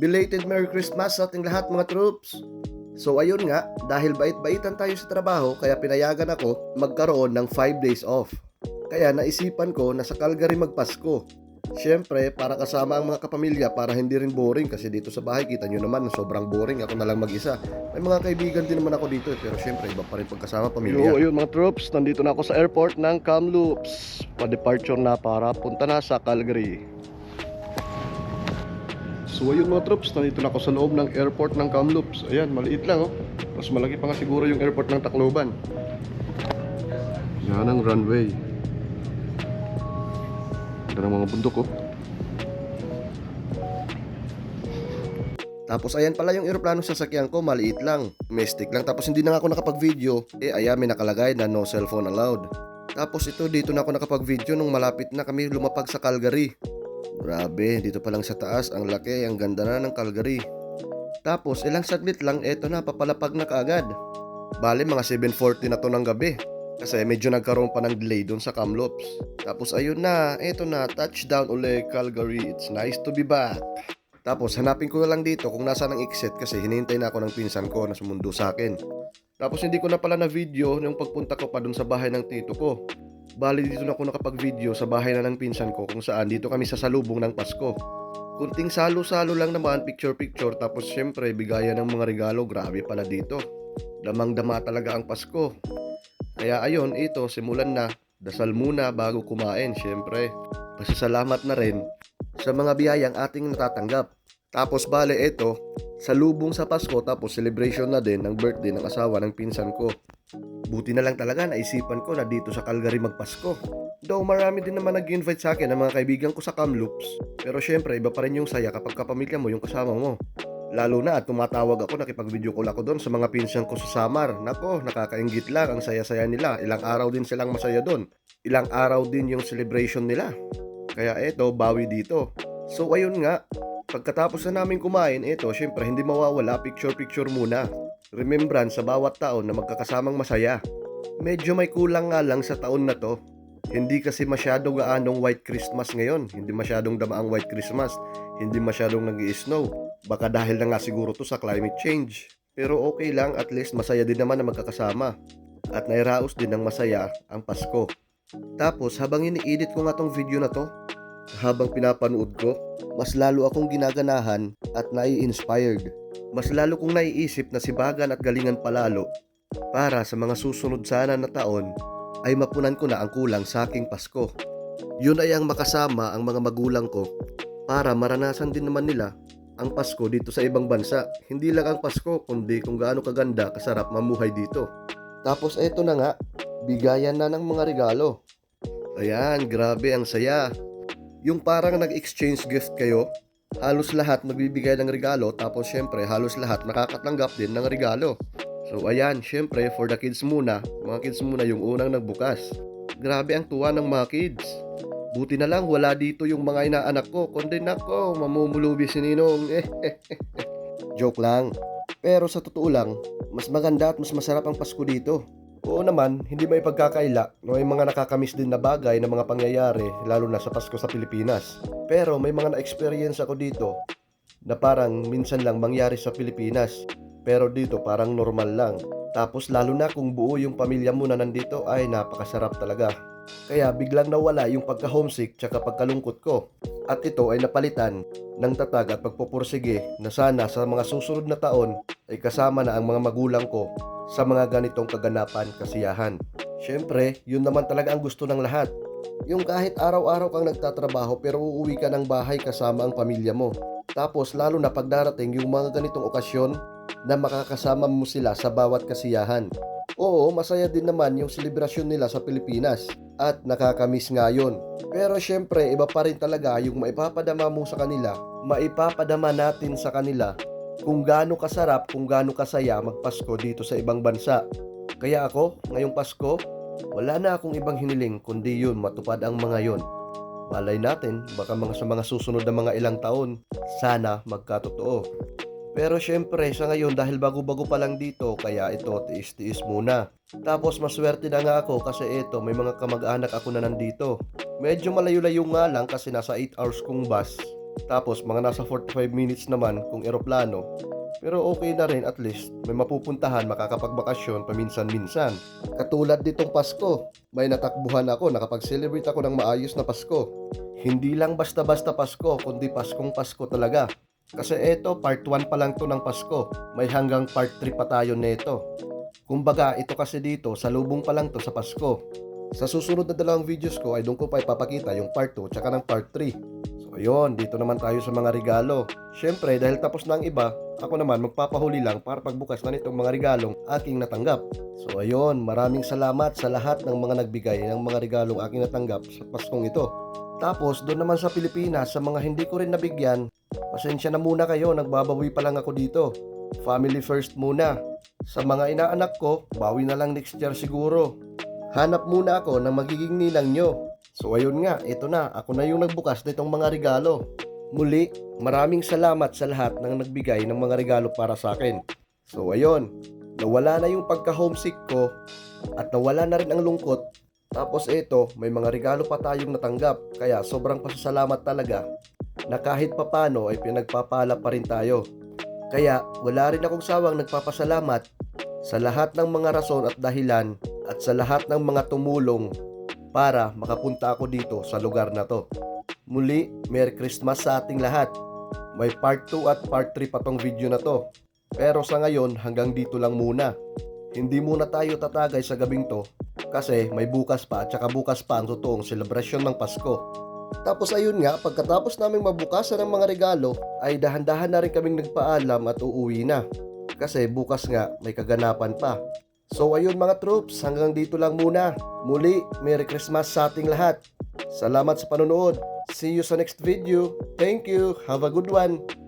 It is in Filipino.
Belated Merry Christmas sa ating lahat mga troops! So ayun nga, dahil bait-baitan tayo sa trabaho kaya pinayagan ako magkaroon ng 5 days off. Kaya naisipan ko na sa Calgary magpasko. Siyempre, para kasama ang mga kapamilya para hindi rin boring kasi dito sa bahay kita nyo naman sobrang boring, ako na lang mag-isa. May mga kaibigan din naman ako dito pero siyempre iba pa rin pagkasama pamilya. Ayun mga troops, nandito na ako sa airport ng Kamloops. Pa-departure na para punta na sa Calgary. So ayun mga troops, nandito na ako sa loob ng airport ng Kamloops. Ayan, maliit lang oh. Mas malaki pa nga siguro yung airport ng Tacloban. Yan ang runway. Ganda ng mga bundok oh. Tapos ayan pala yung eroplano sasakyan ko, maliit lang. Domestic lang, tapos hindi na ako nakapag-video. Ayan may nakalagay na no cellphone allowed. Tapos ito, dito na ako nakapag-video nung malapit na kami lumapag sa Calgary. Grabe, dito pa lang sa taas, ang laki, ang ganda na ng Calgary. Tapos ilang saglit lang, eto na, papalapag na kaagad. Bale mga 7:40 na to ng gabi. Kasi medyo nagkaroon pa ng delay doon sa Kamloops. Tapos ayun na, eto na, touchdown uli Calgary. It's nice to be back. Tapos hanapin ko na lang dito kung nasaan ang exit kasi hinihintay na ako ng pinsan ko na sumundo sa akin. Tapos hindi ko na pala na video yung pagpunta ko pa doon sa bahay ng tito ko. Bali dito na ako nakapag-video sa bahay na ng pinsan ko kung saan dito kami sa salubong ng Pasko. Kunting salo-salo lang naman, picture-picture, tapos syempre bigayan ng mga regalo, grabe pala dito. Damang-dama talaga ang Pasko. Kaya ayun, ito, simulan na. Dasal muna bago kumain, syempre. Pasasalamat na rin sa mga biyayang ating natatanggap. Tapos bale, ito, salubong sa Pasko, tapos celebration na din ng birthday ng asawa ng pinsan ko. Buti na lang talaga naisipan ko na dito sa Calgary magpasko. Though marami din naman nag-invite sa akin ng mga kaibigan ko sa Kamloops. Pero syempre, iba pa rin yung saya kapag kapamilya mo yung kasama mo. Lalo na at tumatawag ako, nakipag-video call ako doon sa mga pinsan ko sa Samar. Nako, nakakainggit lang ang saya-saya nila. Ilang araw din silang masaya doon. Ilang araw din yung celebration nila. Kaya eto, bawi dito. So ayun nga, pagkatapos na namin kumain, eto, syempre hindi mawawala, picture-picture muna. Remembrance sa bawat taon na magkakasamang masaya. Medyo may kulang nga lang sa taon na to. Hindi kasi masyado gaanong White Christmas ngayon. Hindi masyadong damaang White Christmas. Hindi masyadong nag-i-snow. Baka dahil na nga siguro to sa climate change. Pero okay lang, at least masaya din naman na magkakasama. At nairaos din ng masaya ang Pasko. Tapos habang ini-edit ko nga tong video na to, habang pinapanood ko, mas lalo akong ginaganahan at nai-inspired. Mas lalo kong naiisip na sibagan at galingan palalo para sa mga susunod sana na taon ay mapunan ko na ang kulang sa aking Pasko. Yun ay ang makasama ang mga magulang ko para maranasan din naman nila ang Pasko dito sa ibang bansa. Hindi lang ang Pasko kundi kung gaano kaganda, kasarap mamuhay dito. Tapos eto na nga, bigayan na ng mga regalo. Ayan, grabe ang saya. Yung parang nag-exchange gift kayo, halos lahat magbibigay ng regalo, tapos syempre halos lahat nakakatanggap din ng regalo. So ayan, syempre for the kids muna, mga kids muna yung unang nagbukas. Grabe ang tuwa ng mga kids. Buti na lang wala dito yung mga inaanak ko, kundi nako, mamumulubi si Ninong. Joke lang. Pero sa totoo lang, mas maganda at mas masarap ang Pasko dito. Oo naman, hindi may pagkakaila, may mga nakakamiss din na bagay na mga pangyayari, lalo na sa Pasko sa Pilipinas. Pero may mga na-experience ako dito na parang minsan lang mangyari sa Pilipinas. Pero dito parang normal lang. Tapos lalo na kung buo yung pamilya mo na nandito, ay napakasarap talaga. Kaya biglang nawala yung pagka-homesick tsaka pagkalungkot ko. At ito ay napalitan ng tatag at pagpupursige na sana sa mga susunod na taon ay kasama na ang mga magulang ko sa mga ganitong kaganapan, kasiyahan. Syempre, yun naman talaga ang gusto ng lahat. Yung kahit araw-araw kang nagtatrabaho pero uuwi ka ng bahay kasama ang pamilya mo. Tapos lalo na pagdarating yung mga ganitong okasyon na makakasama mo sila sa bawat kasiyahan. Oo, masaya din naman yung selebrasyon nila sa Pilipinas at nakakamiss nga yun. Pero syempre, iba pa rin talaga yung maipapadama mo sa kanila, maipapadama natin sa kanila kung gaano kasarap, kung gaano kasaya magpasko dito sa ibang bansa. Kaya ako, ngayong Pasko, wala na akong ibang hiniling kundi yun, matupad ang mga yun. Malay natin, baka sa mga susunod na mga ilang taon, sana magkatotoo. Pero syempre sa ngayon dahil bago-bago pa lang dito, kaya ito tiis-tiis muna. Tapos maswerte na nga ako kasi ito may mga kamag-anak ako na nandito. Medyo malayo-layo nga lang kasi nasa 8 hours kong bus. Tapos mga nasa 45 minutes naman kung eroplano. Pero okay na rin, at least may mapupuntahan, makakapagbakasyon paminsan-minsan. Katulad ditong Pasko, may natakbuhan ako, nakapag-celebrate ako ng maayos na Pasko. Hindi lang basta-basta Pasko, kundi Paskong Pasko talaga. Kasi eto, part 1 pa lang to ng Pasko. May hanggang part 3 pa tayo neto. Kumbaga, ito kasi dito, salubong pa lang to sa Pasko. Sa susunod na dalawang videos ko ay doon ko pa ipapakita yung part 2 tsaka ng part 3. So ayun, dito naman tayo sa mga regalo. Syempre, dahil tapos na ang iba, ako naman magpapahuli lang para pagbukas na nitong mga regalong aking natanggap. So ayun, maraming salamat sa lahat ng mga nagbigay ng mga regalong aking natanggap sa Paskong ito. Tapos doon naman sa Pilipinas, sa mga hindi ko rin nabigyan, pasensya na muna kayo, nagbabawi pa lang ako dito. Family first muna. Sa mga inaanak ko, bawi na lang next year siguro. Hanap muna ako ng magiging ninang nyo. So ayun nga, ito na, ako na yung nagbukas nitong mga regalo. Muli, maraming salamat sa lahat ng nagbigay ng mga regalo para sa akin. So ayun, nawala na yung pagka-homesick ko at nawala na rin ang lungkot. Tapos ito, may mga regalo pa tayong natanggap, kaya sobrang pasasalamat talaga na kahit papano ay pinagpapala pa rin tayo. Kaya wala rin akong sawang nagpapasalamat sa lahat ng mga rason at dahilan at sa lahat ng mga tumulong para makapunta ako dito sa lugar na to. Muli, Merry Christmas sa ating lahat. May part 2 at part 3 pa tong video na to. Pero sa ngayon, hanggang dito lang muna. Hindi muna tayo tatagay sa gabing to kasi may bukas pa at saka bukas pa ang totoong selebrasyon ng Pasko. Tapos ayun nga, pagkatapos naming mabukasan ng mga regalo, ay dahan-dahan na rin kaming nagpaalam at uuwi na. Kasi bukas nga may kaganapan pa. So ayun mga troops, hanggang dito lang muna. Muli, Merry Christmas sa ating lahat. Salamat sa panonood. See you sa next video. Thank you. Have a good one.